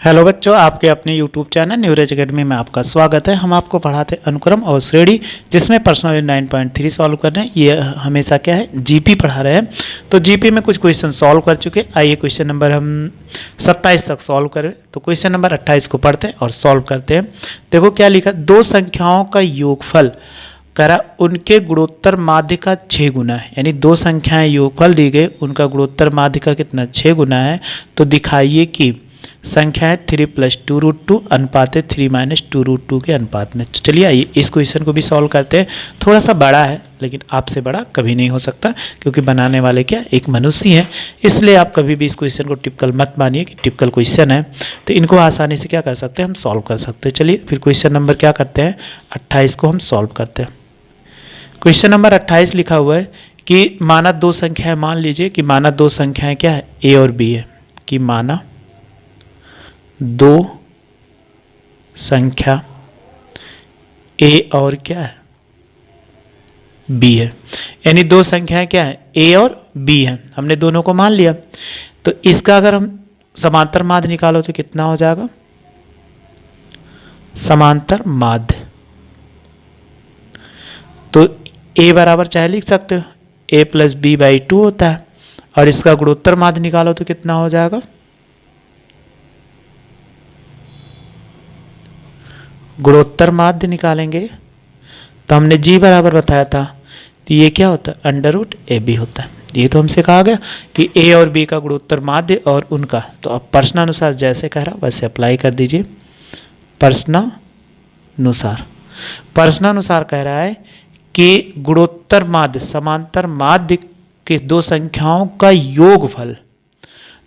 Hello बच्चों, आपके अपने यूट्यूब चैनल न्यूरेज एकेडमी में आपका स्वागत है। हम आपको पढ़ाते हैं अनुक्रम और श्रेणी, जिसमें पर्सनल 9.3 सॉल्व कर रहे हैं। ये हमेशा क्या है, जीपी पढ़ा रहे हैं। तो जीपी में कुछ क्वेश्चन सॉल्व कर चुके। आइए क्वेश्चन नंबर हम 27 तक सॉल्व करें। तो क्वेश्चन नंबर 28 को पढ़ते हैं और सॉल्व करते हैं। देखो क्या लिखा, दो संख्याओं का योगफल करा उनके गुणोत्तर माध्य का 6 गुना है। यानी दो संख्याएं योगफल दी गई, उनका गुणोत्तर माध्य का कितना 6 गुना है। तो दिखाइए कि संख्याएं 3 + 2√2 अनुपात 3 - 2√2 के अनुपात में। तो चलिए आइए इस क्वेश्चन को भी सॉल्व करते हैं। थोड़ा सा बड़ा है, लेकिन आपसे बड़ा कभी नहीं हो सकता, क्योंकि बनाने वाले क्या एक मनुष्य हैं। इसलिए आप कभी भी इस क्वेश्चन को टिपिकल मत मानिए कि टिपिकल क्वेश्चन है। तो इनको आसानी से क्या कर सकते हैं, हम सॉल्व कर सकते हैं। चलिए फिर क्वेश्चन नंबर क्या करते हैं, 28 को हम सॉल्व करते हैं। क्वेश्चन नंबर 28 लिखा हुआ है कि माना दो संख्याएं, मान लीजिए कि माना दो संख्याएं क्या है, ए और बी है। कि माना दो संख्या ए और क्या है, बी है। यानी दो संख्याएं क्या है, ए और बी है। हमने दोनों को मान लिया। तो इसका अगर हम समांतर माध्य निकालो तो कितना हो जाएगा, समांतर माध्य। तो ए बराबर चाहे लिख सकते हो, a + b/2 होता है। और इसका गुणोत्तर माध्य निकालो तो कितना हो जाएगा, गुणोत्तर माध्य निकालेंगे तो हमने जी बराबर बताया था। तो ये क्या होता है, √ab होता है। ये तो हमसे कहा गया कि ए और बी का गुणोत्तर माध्य और उनका। तो अब प्रश्नानुसार जैसे कह रहा वैसे अप्लाई कर दीजिए। प्रश्नानुसार कह रहा है कि गुणोत्तर माध्य समांतर माध्य के दो संख्याओं का योगफल।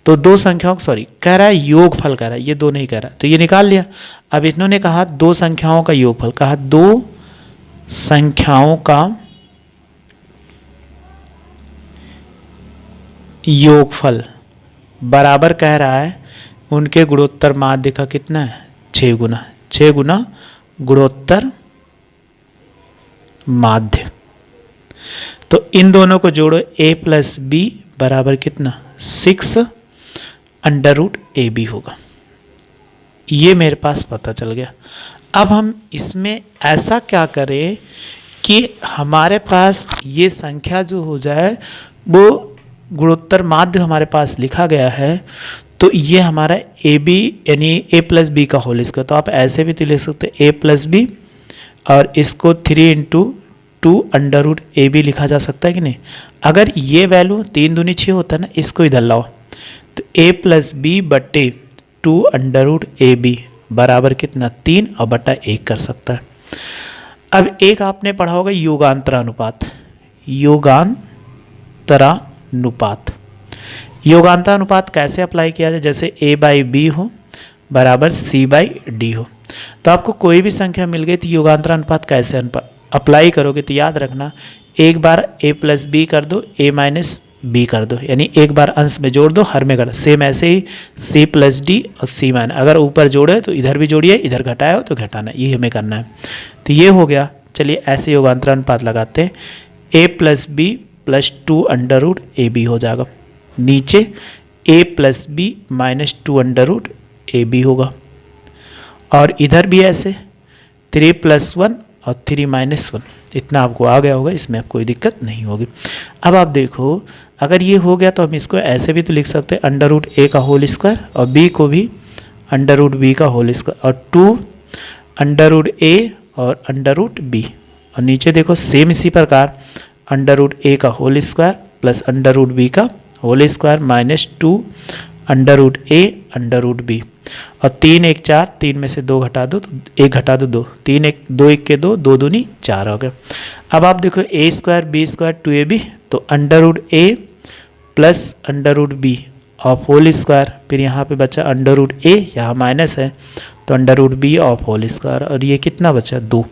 तो दो संख्याओं कह रहा है योगफल कह रहा है, ये दो नहीं कह रहा। तो ये निकाल लिया। अब इन्होंने कहा दो संख्याओं का योगफल, कहा दो संख्याओं का योगफल बराबर कह रहा है उनके गुणोत्तर माध्य का कितना है, 6 गुना। 6 गुना गुणोत्तर माध्य। तो इन दोनों को जोड़ो, a + b बराबर कितना 6 √ab होगा। ये मेरे पास पता चल गया। अब हम इसमें ऐसा क्या करें कि हमारे पास ये संख्या जो हो जाए, वो गुणोत्तर माध्य हमारे पास लिखा गया है। तो ये हमारा ab यानी a + b का होल स्क्वायर। तो आप ऐसे भी तो लिख सकते हैं a + b, और इसको 3 × 2 √ab लिखा जा सकता है कि नहीं। अगर ये वैल्यू 3 दूनी 6 होता है ना, इसको इधर लाओ तो a + b/2 √ab बराबर कितना 3 और बटा 1 कर सकता है। अब एक आपने पढ़ा होगा योगांतरानुपात। योगांतरानुपात कैसे अप्लाई किया जाए, जैसे a/b हो बराबर c/d हो। तो आपको कोई भी संख्या मिल गई तो योगांतरानुपात कैसे अप्लाई करोगे, तो याद रखना एक बार a + b कर दो, a - b कर दो। यानी एक बार अंश में जोड़ दो, हर में कर। सेम ऐसे ही c + d और c - अगर ऊपर जोड़े तो इधर भी जोड़िए, इधर घटाए हो तो घटाना, ये हमें करना है। तो ये हो गया। चलिए ऐसे योगांतरानुपात लगाते हैं। a + b + 2 √ab हो जाएगा। नीचे a + b - 2 √ab होगा। और इधर भी ऐसे 3 + 1 और 3 - 1। इतना आपको आ गया होगा, इसमें कोई दिक्कत नहीं होगी। अब आप देखो, अगर ये हो गया तो हम इसको ऐसे भी तो लिख सकते हैं √a का होल स्क्वायर, और b को भी √b का होल स्क्वायर, और 2 √a और √b। और नीचे देखो सेम इसी प्रकार √a का होल स्क्वायर प्लस √b का होल स्क्वायर -2 √a √b। और 3 × 1 = 4, 3 में से 2 घटा दो तो 1 घटा दो 2, 3 × 2 = 2, 2 दूनी 4 हो गया। अब आप देखो a² b² 2ab, तो √a plus √b of whole square, फिर यहाँ पे बचा √a, यहाँ माइनस है तो √b ऑफ होल स्क्वायर, और ये कितना बचा 2।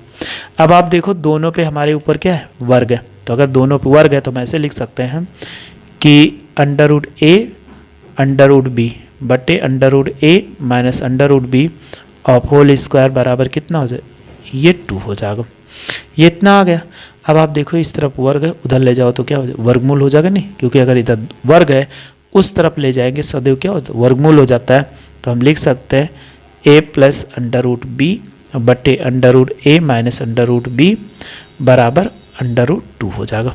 अब आप देखो दोनों पे हमारे ऊपर क्या है, वर्ग है। तो अगर दोनों पे वर्ग है तो हम ऐसे लिख सकते हैं कि √a √b बटे √a - √b of whole square बराबर कितना हो जाए, ये 2 हो जाएगा। ये इतना आ गया। अब आप देखो इस तरफ वर्ग है, उधर ले जाओ तो क्या हो जाए, वर्गमूल हो जाएगा नहीं, क्योंकि अगर इधर वर्ग है उस तरफ ले जाएंगे सदैव क्या होता है, वर्गमूल हो जाता है। तो हम लिख सकते हैं a plus under root b बटे under root a minus under root b बराबर अंडर रूट 2 हो जाएगा।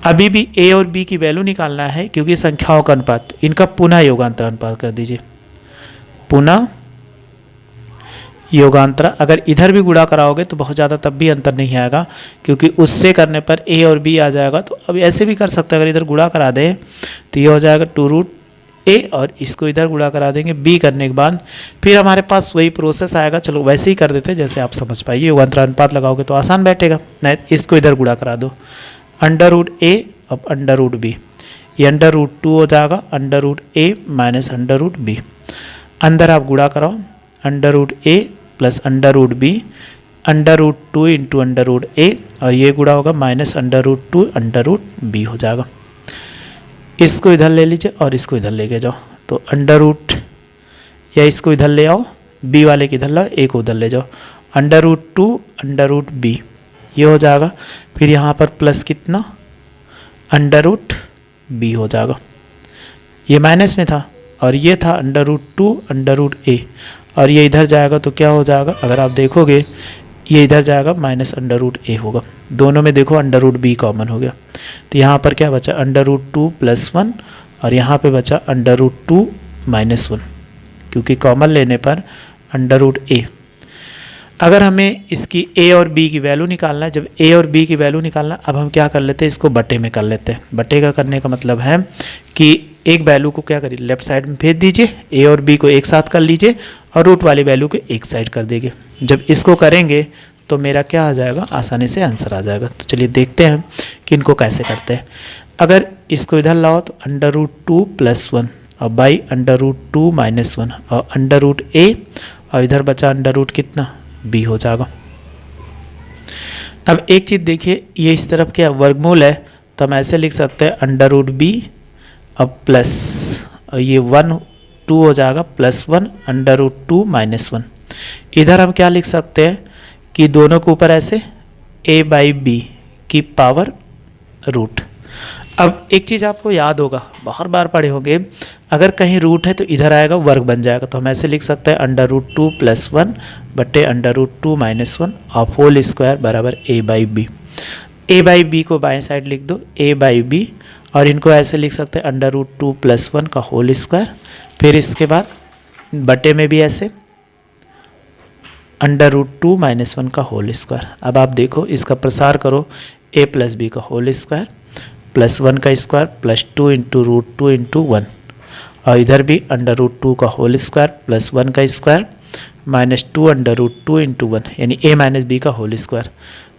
अभी भी a और b की वैल्यू निकालना है क्योंकि संख्याओं का अनुपात, इनका पुनः योगांतर अनुपात कर दीजिए। पुनः योगांतर, अगर इधर भी गुणा कराओगे तो बहुत ज़्यादा तब भी अंतर नहीं आएगा क्योंकि उससे करने पर a और b आ जाएगा। तो अब ऐसे भी कर सकते हैं, अगर इधर गुणा करा दें तो ये हो जाएगा 2 रूट a और इसको इधर गुणा करा देंगे b करने के बाद, फिर हमारे पास वही प्रोसेस आएगा। चलो वैसे ही कर देते हैं जैसे आप समझ पाइए, योगांतर अनुपात लगाओगे तो आसान बैठेगा। नहीं इसको इधर गुणा करा दो, अंडर रूट a अब अंडर रूट b, ये अंडर रूट 2 हो जाएगा under root a minus under root b। अंदर आप गुणा कराओ, under root a plus under root b under root 2 into under root a और ये गुणा होगा minus under root 2 under root b हो जाएगा। इसको इधर ले लीजिए और इसको इधर लेके जाओ, तो अंडर रूट, या इसको इधर ले आओ, b वाले की इधर लाओ, a को उधर ले जाओ, under root 2 under root b ये हो जाएगा। फिर यहाँ पर प्लस कितना अंडर रूट b हो जाएगा, ये माइनस में था और ये था under root 2 under root a और ये इधर जाएगा तो क्या हो जाएगा, अगर आप देखोगे ये इधर जाएगा माइनस अंडर रूट a होगा। दोनों में देखो अंडर रूट b कॉमन हो गया, तो यहाँ पर क्या बचा अंडर रूट 2 प्लस 1 और यहाँ पे बचा अंडर रूट 2 माइनस 1, क्योंकि कॉमन लेने पर अंडर रूट a। अगर हमें इसकी a और b की वैल्यू निकालना है, जब a और b की वैल्यू निकालना, अब हम क्या कर लेते हैं, इसको बटे में कर लेते हैं। बटे का करने का मतलब है कि एक वैल्यू को क्या करिए लेफ्ट साइड में भेज दीजिए, a और b को एक साथ कर लीजिए और रूट वाली वैल्यू को एक साइड कर देंगे। जब इसको करेंगे तो मेरा क्या आ जाएगा, आसानी से आंसर आ जाएगा। तो चलिए देखते हैं कि इनको कैसे करते हैं। अगर इसको इधर लाओ तो अंडर रूट 2 प्लस 1 और बाई अंडर रूट 2 माइनस 1 और अंडर रूट a और इधर बचा अंडर रूट कितना b हो जाएगा। अब एक चीज़ देखिए, ये इस तरफ क्या वर्गमूल है तो हम ऐसे लिख सकते हैं अंडर रूट b अब प्लस और ये 1 2 हो जाएगा प्लस 1 अंडर रूट 2 माइनस 1। इधर हम क्या लिख सकते हैं कि दोनों के ऊपर ऐसे a बाई बी की पावर रूट। अब एक चीज़ आपको याद होगा, बहुत बार पढ़े होंगे, अगर कहीं रूट है तो इधर आएगा वर्ग बन जाएगा, तो हम ऐसे लिख सकते हैं अंडर रूट 2 प्लस 1 बटे under root 2 minus 1 of whole square बराबर a by b. a by b को बाएं साइड लिख दो a बाई बी और इनको ऐसे लिख सकते हैं अंडर रूट 2 प्लस 1 का होल स्क्वायर। फिर इसके बाद बटे में भी ऐसे अंडर रूट 2 माइनस 1 का होल स्क्वायर। अब आप देखो इसका प्रसार करो, a प्लस बी का होल स्क्वायर प्लस 1 का square plus 2 into root 2 into 1 और इधर भी अंडर रूट 2 का होल स्क्वायर प्लस 1 का square minus 2 under root 2 into 1 यानी a माइनस बी का होल स्क्वायर।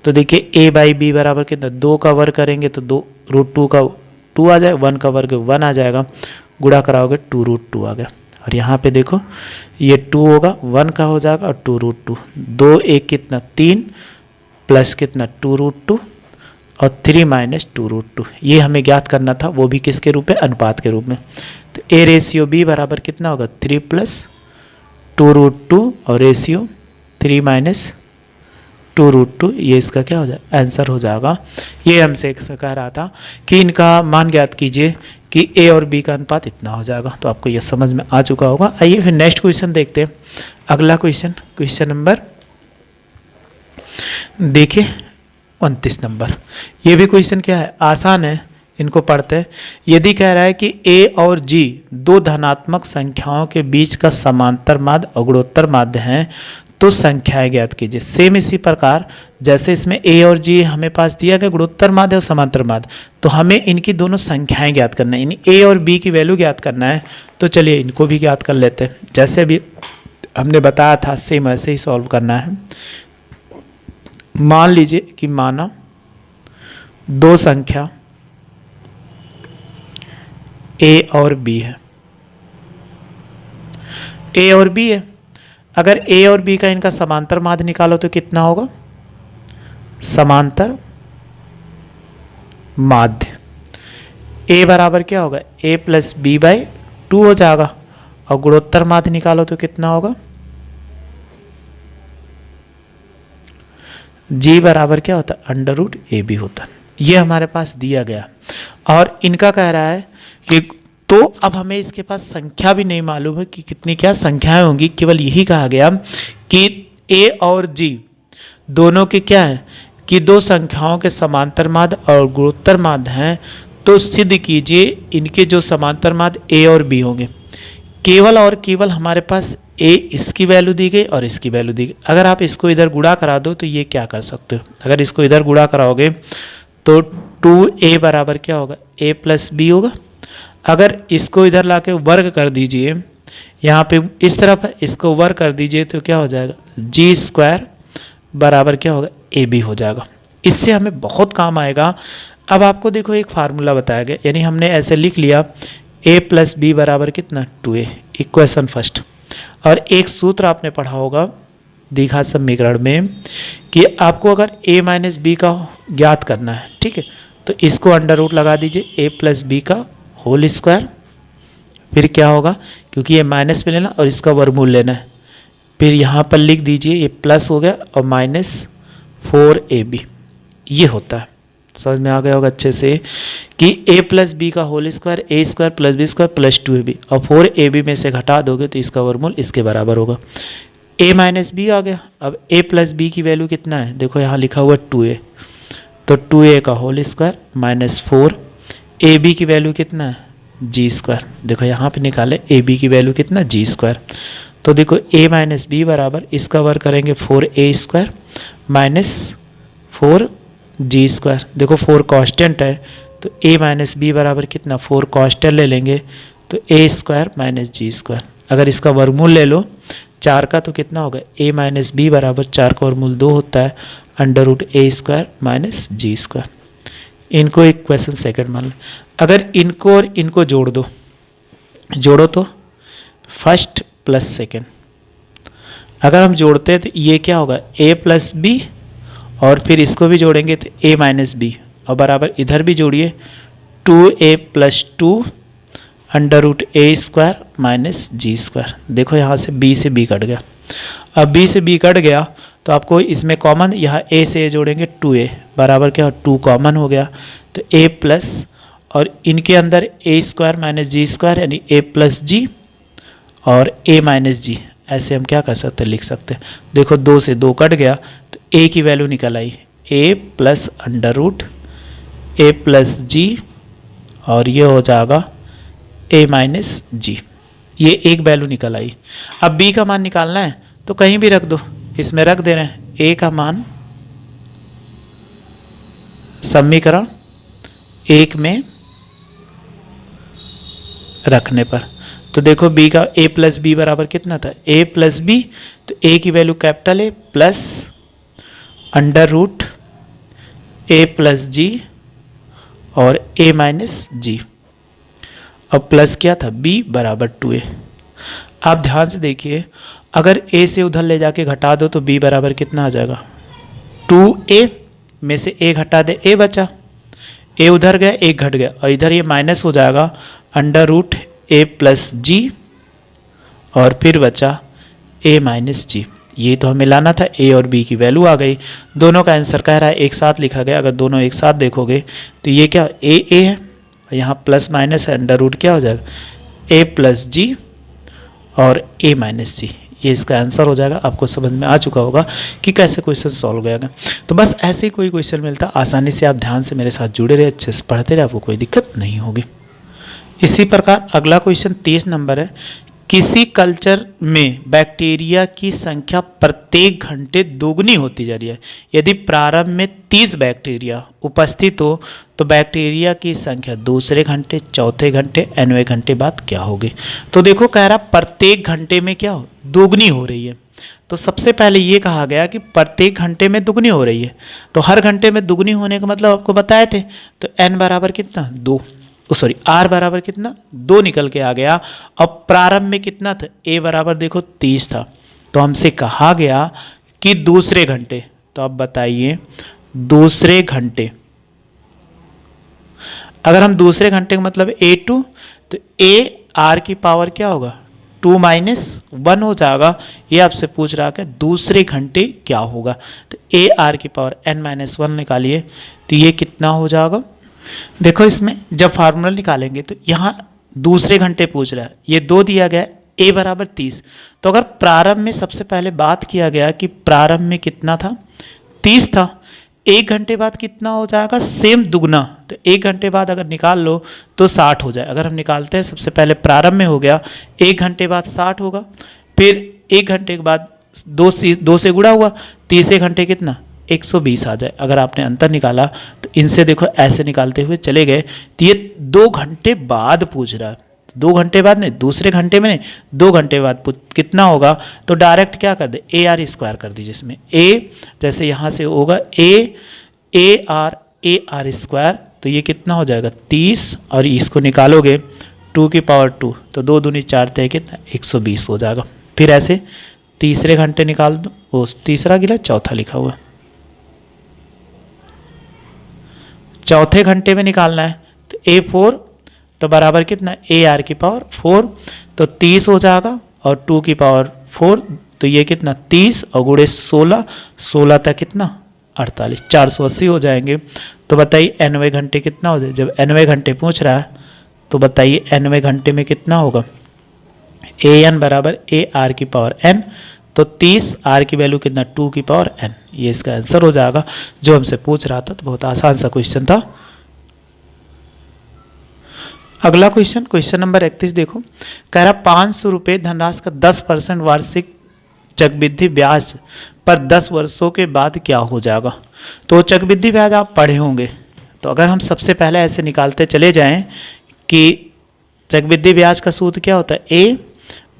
तो देखिए a बाई बी बराबर कितना, 2 का वर्ग करेंगे तो 2 रूट 2 का 2 आ जाए, 1 का वर्ग 1 आ जाएगा, गुणा कराओगे 2 रूट 2 आ गया। और यहाँ पे देखो ये 2 होगा 1 का हो जाएगा और 2 रूट 2, 2 1 कितना 3 प्लस कितना 2 रूट 2 और 3 माइनस 2 रूट 2। ये हमें ज्ञात करना था, वो भी किसके रूप में, अनुपात के रूप में। तो a रेशियो b बराबर कितना होगा 3 प्लस 2 रूट 2 और रेशियो 3 माइनस 2 रूट 2, ये इसका क्या हो जाएगा आंसर हो जाएगा। ये हमसे कह रहा था कि इनका मान ज्ञात कीजिए कि a और b का अनुपात इतना हो जाएगा। तो आपको ये समझ में आ चुका होगा। आइए फिर नेक्स्ट क्वेश्चन देखते हैं। अगला क्वेश्चन, क्वेश्चन नंबर देखिए 29 नंबर। ये भी क्वेश्चन क्या है, आसान है, इनको पढ़ते हैं। यदि कह रहा है कि a और g दो धनात्मक संख्याओं के बीच का समांतर माध्य और गुणोत्तर माध्य हैं तो संख्याएं ज्ञात कीजिए। सेम इसी प्रकार जैसे इसमें a और g हमें पास दिया गया गुणोत्तर माध्य और समांतर माध्य, तो हमें इनकी दोनों संख्याएं ज्ञात करना है, यानी a और b की वैल्यू ज्ञात करना है। तो चलिए इनको भी ज्ञात कर लेते हैं, जैसे भी हमने बताया था सेम ऐसे ही सॉल्व करना है। मान लीजिए कि माना दो संख्या a और b है, a और b है। अगर a और b का इनका समांतर माध्य निकालो तो कितना होगा, समांतर माध्य a बराबर क्या होगा a प्लस बी बाई 2 हो जाएगा और गुणोत्तर माध्य निकालो तो कितना होगा g बराबर क्या होता है अंडर रूट ए बी होता है। ये हमारे पास दिया गया और इनका कह रहा है कि तो अब हमें इसके पास संख्या भी नहीं मालूम है कि कितनी क्या संख्याएं होंगी, केवल यही कहा गया कि ए और जी दोनों के क्या है कि दो संख्याओं के समांतर माध्य और गुणोत्तर माध्य हैं, तो सिद्ध कीजिए इनके जो समांतर माध्य ए और बी होंगे। केवल और केवल हमारे पास ए इसकी वैल्यू दी गई और इसकी वैल्यू दी गई। अगर आप इसको इधर गुणा करा दो तो ये क्या कर सकते हो, अगर इसको इधर गुणा कराओगे तो 2a बराबर क्या होगा, a प्लस बी होगा। अगर इसको इधर लाके वर्ग कर दीजिए, यहाँ पे इस तरफ इसको वर्ग कर दीजिए तो क्या हो जाएगा, जी स्क्वायर बराबर क्या होगा, ए बी हो जाएगा। इससे हमें बहुत काम आएगा। अब आपको देखो एक फार्मूला बताया गया, यानी हमने ऐसे लिख लिया a प्लस बी बराबर कितना 2a, इक्वेशन फर्स्ट। और एक सूत्र आपने पढ़ा होगा द्विघात समीकरण में कि आपको अगर a माइनस बी का ज्ञात करना है, ठीक है, तो इसको अंडर रूट लगा दीजिए a प्लस बी का होल स्क्वायर। फिर क्या होगा, क्योंकि ये माइनस में लेना और इसका वर्गमूल लेना है, फिर यहाँ पर लिख दीजिए ये प्लस हो गया और माइनस 4ab, ये होता है। समझ में आ गया होगा अच्छे से कि a प्लस बी का whole square a square plus b square plus 2ab, और 4ab में से घटा दोगे तो इसका वर्गमूल इसके बराबर होगा। a माइनस बी आ गया। अब a प्लस बी की वैल्यू कितना है, देखो यहाँ लिखा हुआ 2a, तो 2a का होल स्क्वायर माइनस 4ab की वैल्यू कितना है, जी स्क्वायर। देखो यहाँ पे निकाले ab की वैल्यू कितना, जी स्क्वायर। तो देखो a माइनस बी बराबर इसका वर्ग करेंगे 4a स्क्वायर माइनस 4 जी स्क्वायर। देखो 4 कांस्टेंट है तो a माइनस बी बराबर कितना, 4 कांस्टेंट ले लेंगे तो a square minus g square. अगर इसका वर्गमूल ले लो 4 का तो कितना होगा, a माइनस बी बराबर 4 का वर्गमूल 2 होता है, under root a square minus g square. इनको एक क्वेश्चन सेकंड मान लो। अगर इनको और इनको जोड़ो तो फर्स्ट प्लस सेकंड। अगर हम जोड़ते हैं तो ये क्या होगा, a प्लस बी, और फिर इसको भी जोड़ेंगे तो a माइनस बी, और बराबर इधर भी जोड़िए 2a plus 2 under root a square minus g square. देखो यहाँ से b से b कट गया। अब b से b कट गया तो आपको इसमें कॉमन, यहाँ a से a जोड़ेंगे 2a बराबर क्या, 2 कॉमन हो गया तो a प्लस, और इनके अंदर a square minus g square यानी a प्लस जी और a माइनस जी, ऐसे हम क्या कर सकते हैं, लिख सकते हैं। देखो 2 से 2 कट गया तो a की वैल्यू निकल आई a plus under root a plus g, और ये हो जाएगा a माइनस जी, ये एक वैल्यू निकल आई। अब b का मान निकालना है तो कहीं भी रख दो, इसमें रख दे रहे हैं a का मान समीकरण 1 में रखने पर। तो देखो b का a प्लस बी बराबर कितना था, a प्लस बी, तो a की value capital A plus under root a plus g और a माइनस जी, अब प्लस क्या था, b बराबर 2a। आप ध्यान से देखिए, अगर a से उधर ले जाके घटा दो तो b बराबर कितना आ जाएगा, 2a में से a घटा दे, a बचा, a उधर गया, एक घट गया, और इधर ये माइनस हो जाएगा under root a plus g, और फिर बचा a माइनस जी। ये तो हमें लाना था, a और b की वैल्यू आ गई। दोनों का आंसर कह रहा है एक साथ लिखा गया। अगर दोनों एक साथ देखोगे तो ये क्या a है, और यहाँ प्लस माइनस है, अंडर रूट क्या हो जाएगा a प्लस जी और a माइनस जी, ये इसका आंसर हो जाएगा। आपको समझ में आ चुका होगा कि कैसे क्वेश्चन सॉल्व होगा। तो बस ऐसे ही कोई क्वेश्चन मिलता आसानी से आप ध्यान से मेरे साथ जुड़े रहे, अच्छे से पढ़ते रहे, आपको कोई दिक्कत नहीं होगी। इसी प्रकार अगला क्वेश्चन 30 नंबर है, किसी कल्चर में बैक्टीरिया की संख्या प्रत्येक घंटे दोगुनी होती जा रही है। यदि प्रारंभ में 30 बैक्टीरिया उपस्थित हो तो बैक्टीरिया की संख्या दूसरे घंटे, चौथे घंटे, nवें घंटे बाद क्या होगी। तो देखो कह रहा प्रत्येक घंटे में क्या हो, दोगुनी हो रही है। तो सबसे पहले ये कहा गया कि प्रत्येक घंटे में दुगनी हो रही है, तो हर घंटे में दुगनी होने का मतलब आपको बताए थे। तो n बराबर कितना, 2, सॉरी r बराबर कितना, 2 निकल के आ गया। अब प्रारंभ में कितना था, a बराबर देखो 30 था, तो हमसे कहा गया कि दूसरे घंटे। तो अब बताइए दूसरे घंटे, अगर हम दूसरे घंटे का मतलब a2, तो a r की पावर क्या होगा, 2 माइनस 1 हो जाएगा। ये आपसे पूछ रहा है दूसरे घंटे क्या होगा, तो a r की पावर n माइनस 1 निकालिए, तो ये कितना हो जाएगा। देखो इसमें जब फार्मूला निकालेंगे तो यहाँ दूसरे घंटे पूछ रहा है, ये 2 दिया गया, ए बराबर 30। तो अगर प्रारंभ में सबसे पहले बात किया गया कि प्रारंभ में कितना था, 30 था, 1 घंटे बाद कितना हो जाएगा, सेम दुगना। तो 1 घंटे बाद अगर निकाल लो तो 60 हो जाए। अगर हम निकालते हैं सबसे पहले प्रारंभ में हो गया, 1 घंटे बाद 60 होगा, फिर 1 घंटे के बाद 2 से गुणा हुआ, तीसरे घंटे कितना 120 आ जाए। अगर आपने अंतर निकाला तो इनसे देखो ऐसे निकालते हुए चले गए, तो ये 2 घंटे बाद पूछ रहा है, 2 घंटे बाद नहीं, दूसरे घंटे में नहीं, 2 घंटे बाद कितना होगा। तो डायरेक्ट क्या कर दे, ए आर स्क्वायर कर दीजिए। इसमें ए जैसे यहाँ से होगा ए आर स्क्वायर, तो ये कितना हो जाएगा 30, और इसको निकालोगे 2 की पावर 2, तो 2 दूनी 4 तय कितना 120 हो जाएगा। फिर ऐसे तीसरे घंटे निकाल दो, वो तीसरा गिला चौथा लिखा हुआ, चौथे घंटे में निकालना है। तो A4 तो बराबर कितना, ए आर की पावर 4, तो 30 हो जाएगा, और 2 की पावर 4, तो ये कितना 30 और गुणे 16, 16 तक कितना 48, 480 हो जाएंगे। तो बताइए 90 घंटे कितना हो जाए। जब 90 घंटे पूछ रहा है तो बताइए 90 घंटे में कितना होगा, ए एन बराबर ए आर की पावर एन, तो 30, आर की वैल्यू कितना 2 की पावर एन, ये इसका आंसर हो जाएगा जो हमसे पूछ रहा था। तो बहुत आसान सा क्वेश्चन था। अगला क्वेश्चन नंबर 31 देखो, कह रहा 500 रुपये धनराशि का 10% वार्षिक चक्रवृद्धि ब्याज पर 10 वर्षों के बाद क्या हो जाएगा। तो चक्रवृद्धि ब्याज आप पढ़े होंगे, तो अगर हम सबसे पहले ऐसे निकालते चले जाएं कि चक्रवृद्धि ब्याज का सूत्र क्या होता है, ए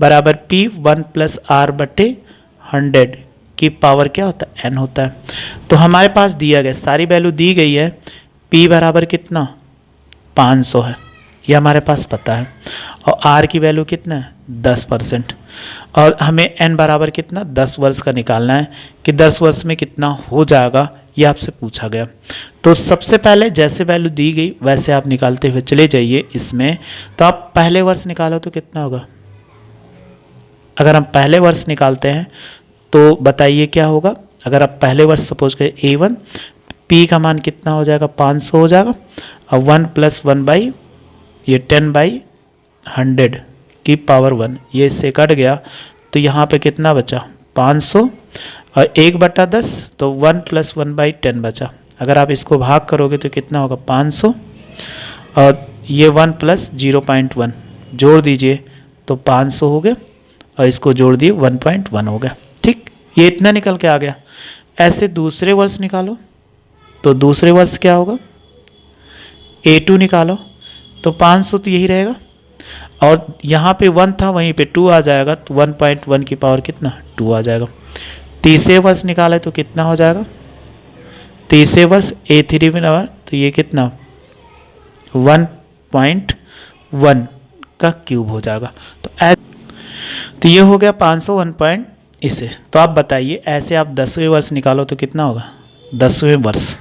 बराबर पी 1 + आर बटे 100 की पावर क्या होता है, एन होता है। तो हमारे पास दिया गया, सारी वैल्यू दी गई है, पी बराबर कितना 500 है, ये हमारे पास पता है, और आर की वैल्यू कितना है 10%, और हमें एन बराबर कितना 10 वर्ष का निकालना है कि 10 वर्ष में कितना हो जाएगा, ये आपसे पूछा गया। तो सबसे पहले जैसे वैल्यू दी गई वैसे आप निकालते हुए चले जाइए इसमें। तो आप पहले वर्ष निकालो तो कितना होगा, अगर हम पहले वर्ष निकालते हैं तो बताइए क्या होगा। अगर आप पहले वर्ष सपोज करें A1, P का मान कितना हो जाएगा 500 हो जाएगा, और 1 + 1 ये 10/100 की पावर 1, ये इससे कट गया, तो यहाँ पे कितना बचा 500, और 1/10, तो 1 + 1/10 बचा। अगर आप इसको भाग करोगे तो कितना होगा 500, और ये 1 + 0.1 जोड़ दीजिए तो 500 हो गया, और इसको जोड़ दिए 1.1 हो गया। ठीक, ये इतना निकल के आ गया। ऐसे दूसरे वर्ष निकालो, तो दूसरे वर्ष क्या होगा, A2 निकालो, तो 500 तो यही रहेगा, और यहाँ पे 1 था वहीं पे 2 आ जाएगा, तो 1.1 की पावर कितना 2 आ जाएगा। तीसरे वर्ष निकाले तो कितना हो जाएगा, तीसरे वर्ष A3 में नंबर, तो ये कितना 1.1 का क्यूब हो जाएगा। तो ये हो गया 500 1. इसे तो आप बताइए ऐसे आप 10वें वर्ष निकालो तो कितना होगा 10वें वर्ष,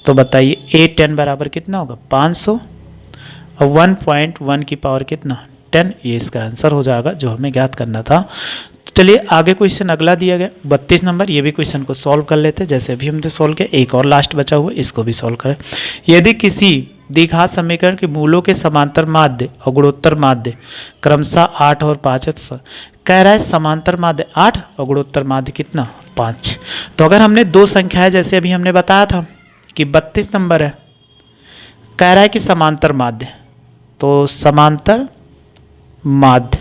तो बताइए A10 बराबर कितना होगा 500, और 1.1 की पावर कितना 10, ये इसका आंसर हो जाएगा जो हमें ज्ञात करना था। तो चलिए आगे क्वेश्चन अगला दिया गया 32 नंबर, ये भी क्वेश्चन को सॉल्व कर लेते हैं जैसे अभी हमने सॉल्व किया। एक और लास्ट बचा हुआ, इसको भी सॉल्व करें। यदि किसी द्विघात समीकरण के मूलों के समांतर माध्य और गुणोत्तर माध्य क्रमशः 8 और 5 है, तो कह रहा है समांतर माध्य 8 और गुणोत्तर माध्य कितना 5। तो अगर हमने दो संख्याएं जैसे अभी हमने बताया था कि 32 नंबर है, कह रहा है कि समांतर माध्य, तो समांतर माध्य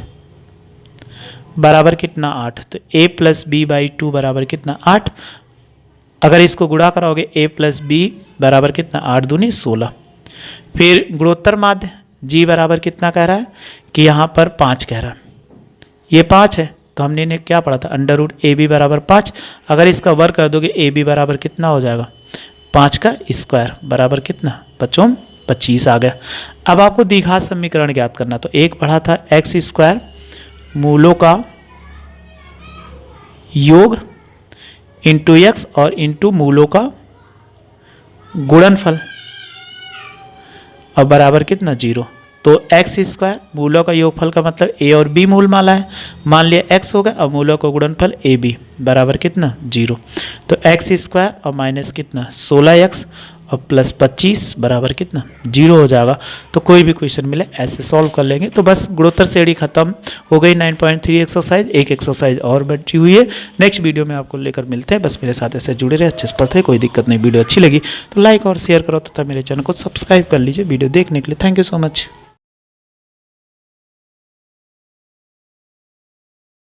बराबर कितना 8, तो a + b/2 बराबर कितना 8। अगर इसको गुणा कराओगे a + b बराबर कितना 8 दूनी 16। फिर गुणोत्तर माध्य g बराबर कितना कह रहा है कि यहाँ पर 5 कह रहा है, ये 5 है, तो हमने इन्हें क्या पढ़ा था √ab बराबर 5। अगर इसका वर्ग कर दोगे ab बराबर कितना हो जाएगा 5 का स्क्वायर बराबर कितना 25 आ गया। अब आपको द्विघात समीकरण ज्ञात करना, तो एक पढ़ा था x² मूलों का योग इंटू x और इंटू मूलों का गुणनफल और बराबर कितना 0। तो x² मूलों का योगफल का मतलब a और b मूल माला है, मान लिया x हो गया, और मूलों का गुणनफल ab बराबर कितना 0। तो x² और माइनस कितना 16x और प्लस 25 बराबर कितना 0 हो जाएगा। तो कोई भी क्वेश्चन मिले ऐसे सॉल्व कर लेंगे। तो बस गुणोत्तर श्रेणी खत्म हो गई 9.3 एक्सरसाइज। एक एक्सरसाइज और बची हुई है, नेक्स्ट वीडियो में आपको लेकर मिलते हैं। बस मेरे साथ ऐसे जुड़े रहे, अच्छे से पढ़ते हैं, कोई दिक्कत नहीं। वीडियो अच्छी लगी तो लाइक और शेयर करो तथा मेरे चैनल को सब्सक्राइब कर लीजिए। वीडियो देखने के लिए थैंक यू सो मच।